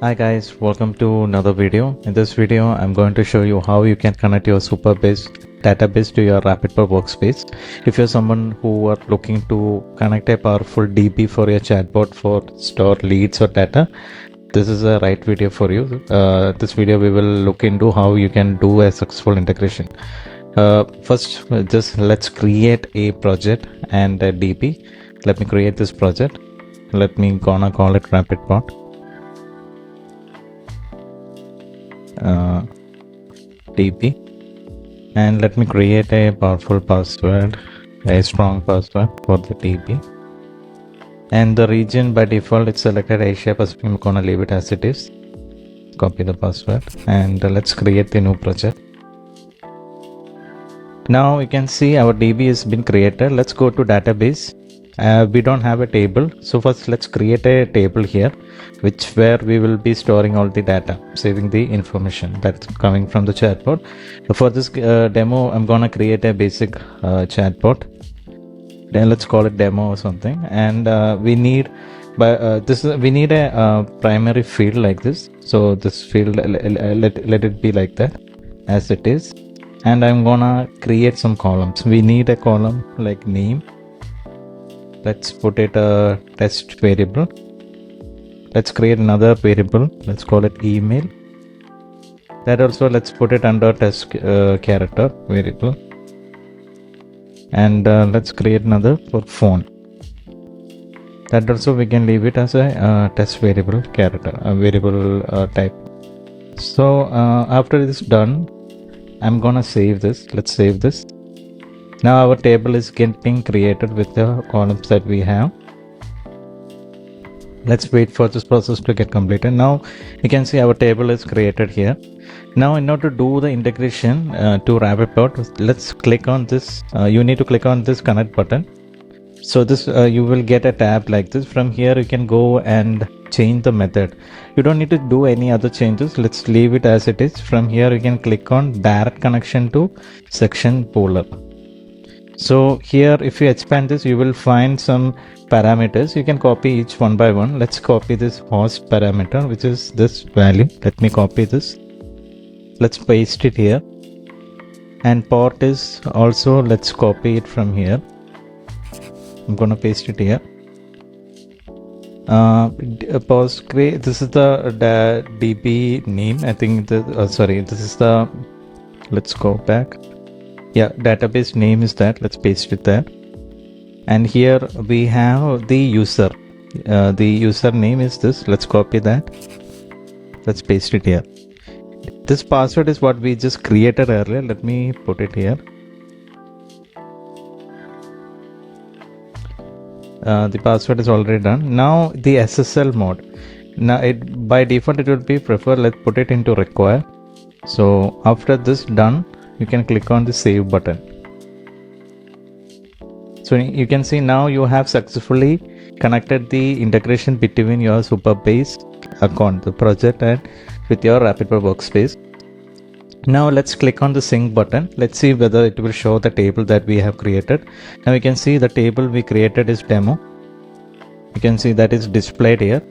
Hi guys, welcome to another video. In this video, I'm going to show you how you can connect your Supabase database to your Rapidbott workspace. If you're someone who are looking to connect a powerful DB for your chatbot for store leads or data, this is a right video for you. This video we will look into how you can do a successful integration. First, just let's create a project and a DB. Let me create this project. Let me gonna call it Rapidbott. DB, and let me create a powerful password, a strong password for the DB, and the region by default it's selected Asia Pacific. I'm gonna leave it as it is. Copy the password and let's create the new project. Now you can see our DB has been created. Let's go to database. We don't have a table, so first let's create a table here where we will be storing all the data, saving the information that's coming from the chatbot. For this demo, I'm gonna create a basic chatbot. Then let's call it demo or something, and we need we need a primary field like this. So this field let it be like that as it is, and I'm gonna create some columns. We need a column like name. Let's put it a test variable. Let's create another variable. Let's call it email. That also let's put it under test character variable. And let's create another for phone. That also we can leave it as a test variable character, a variable type. So after this done, I'm gonna save this. Let's save this. Now our table is getting created with the columns that we have. Let's wait for this process to get completed. Now you can see our table is created here. Now in order to do the integration to Rapidbott, let's click on this. You need to click on this connect button. So this you will get a tab like this. From here you can go and change the method. You don't need to do any other changes. Let's leave it as it is. From here you can click on direct connection to section polar. So here if you expand this, you will find some parameters. You can copy each one by one. Let's copy this host parameter, which is this value. Let me copy this. Let's paste it here. And port is also, let's copy it from here. I'm gonna paste it here. Postgre, this is the DB name. I think this is the, let's go back. Yeah, database name is that. Let's paste it there. And here we have the user. The user name is this. Let's copy that. Let's paste it here. This password is what we just created earlier. Let me put it here. The password is already done. Now the SSL mode. Now by default it would be preferred. Let's put it into require. So after this done, you can click on the save button. So you can see now you have successfully connected the integration between your Supabase account, the project, and with your Rapidbott workspace. Now let's click on the sync button. Let's see whether it will show the table that we have created. Now you can see the table we created is demo. You can see that is displayed here.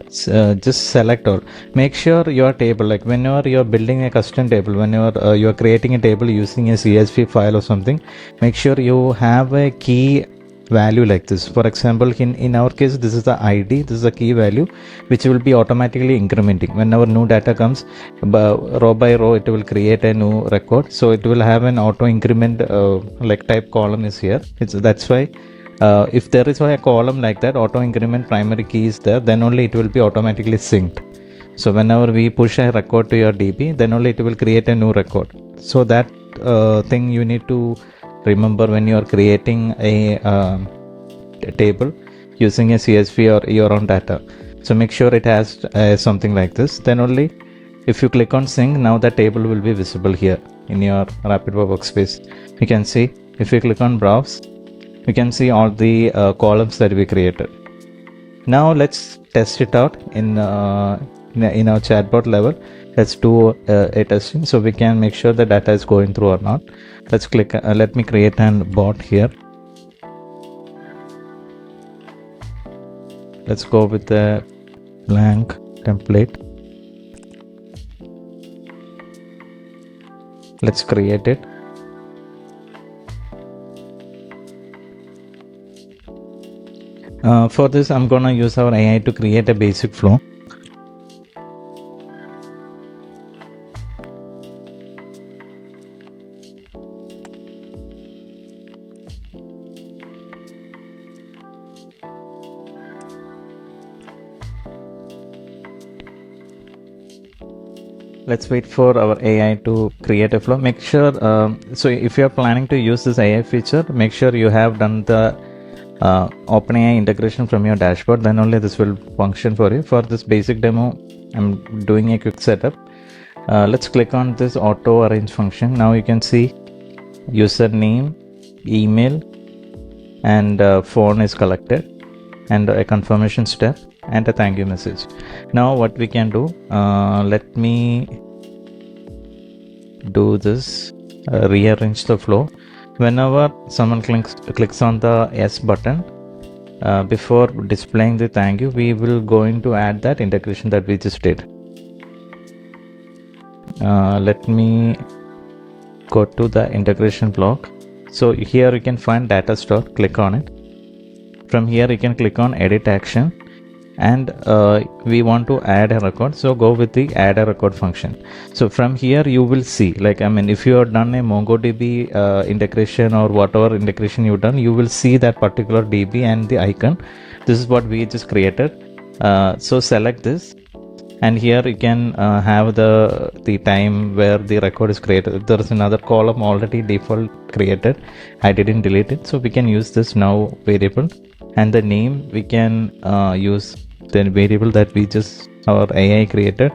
Just select all. Make sure your table, like whenever you're building a custom table, whenever you're creating a table using a CSV file or something, make sure you have a key value like this. For example, in our case, this is the ID, this is a key value which will be automatically incrementing. Whenever new data comes, row by row, it will create a new record. So it will have an auto increment like type column is here. That's why if there is a column like that, auto increment primary key is there, then only it will be automatically synced. So whenever we push a record to your DB, then only it will create a new record. So that thing you need to remember when you are creating a table using a CSV or your own data. So make sure it has something like this. Then only if you click on sync, now the table will be visible here in your Rapidbott workspace. You can see if you click on browse, you can see all the columns that we created. Now let's test it out in our chatbot level. Let's do a testing so we can make sure the data is going through or not. Let's click. Let me create a bot here. Let's go with the blank template. Let's create it. For this, I'm gonna use our AI to create a basic flow. Let's wait for our AI to create a flow. Make sure, so if you're planning to use this AI feature, make sure you have done the OpenAI integration from your dashboard, then only this will function for you. For this basic demo, I'm doing a quick setup. Let's click on this auto arrange function. Now you can see username, email, and phone is collected, and a confirmation step and a thank you message. Now what we can do, let me do this, rearrange the flow. Whenever someone clicks on the S button, before displaying the thank you, we will going to add that integration that we just did. Let me go to the integration block. So here you can find data store, click on it. From here you can click on edit action, and we want to add a record, so go with the add a record function. So from here you will see, like, I mean, if you have done a MongoDB integration or whatever integration you've done, you will see that particular DB and the icon. This is what we just created. So select this, and here you can have the time where the record is created. There is another column already default created, I didn't delete it, so we can use this now variable. And the name, we can use the variable that we just, our AI created,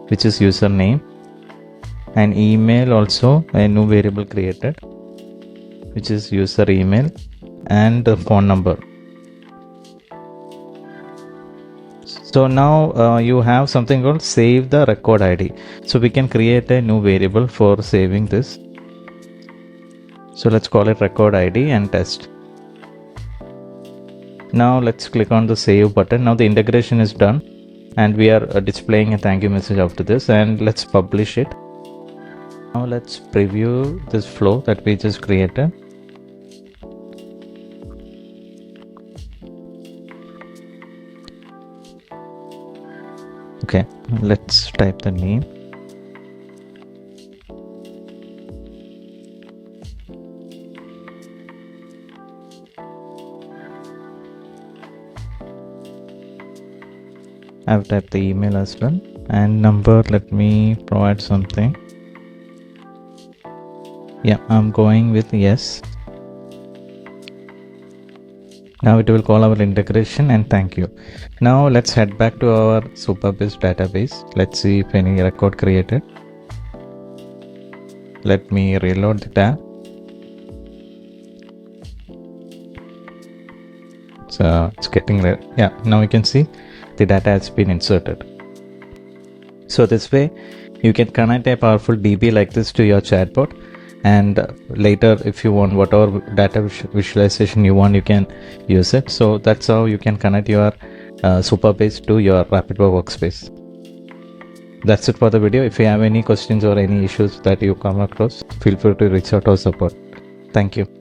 which is username. And email also, a new variable created, which is user email, and the phone number. So now you have something called save the record ID. So we can create a new variable for saving this. So let's call it record ID and test. Now let's click on the save button. Now the integration is done, and we are displaying a thank you message after this, and let's publish it. Now let's preview this flow that we just created. Okay, let's type the name. I've typed the email as well, and number, let me provide something. Yeah, I'm going with yes. Now it will call our integration and thank you. Now let's head back to our Supabase database. Let's see if any record created. Let me reload the tab. So it's getting ready. Yeah, now you can see the data has been inserted. So this way you can connect a powerful DB like this to your chatbot, and later if you want whatever data visualization you want, you can use it. So that's how you can connect your Supabase to your Rapidbott workspace. That's it for the video. If you have any questions or any issues that you come across, feel free to reach out to support. Thank you.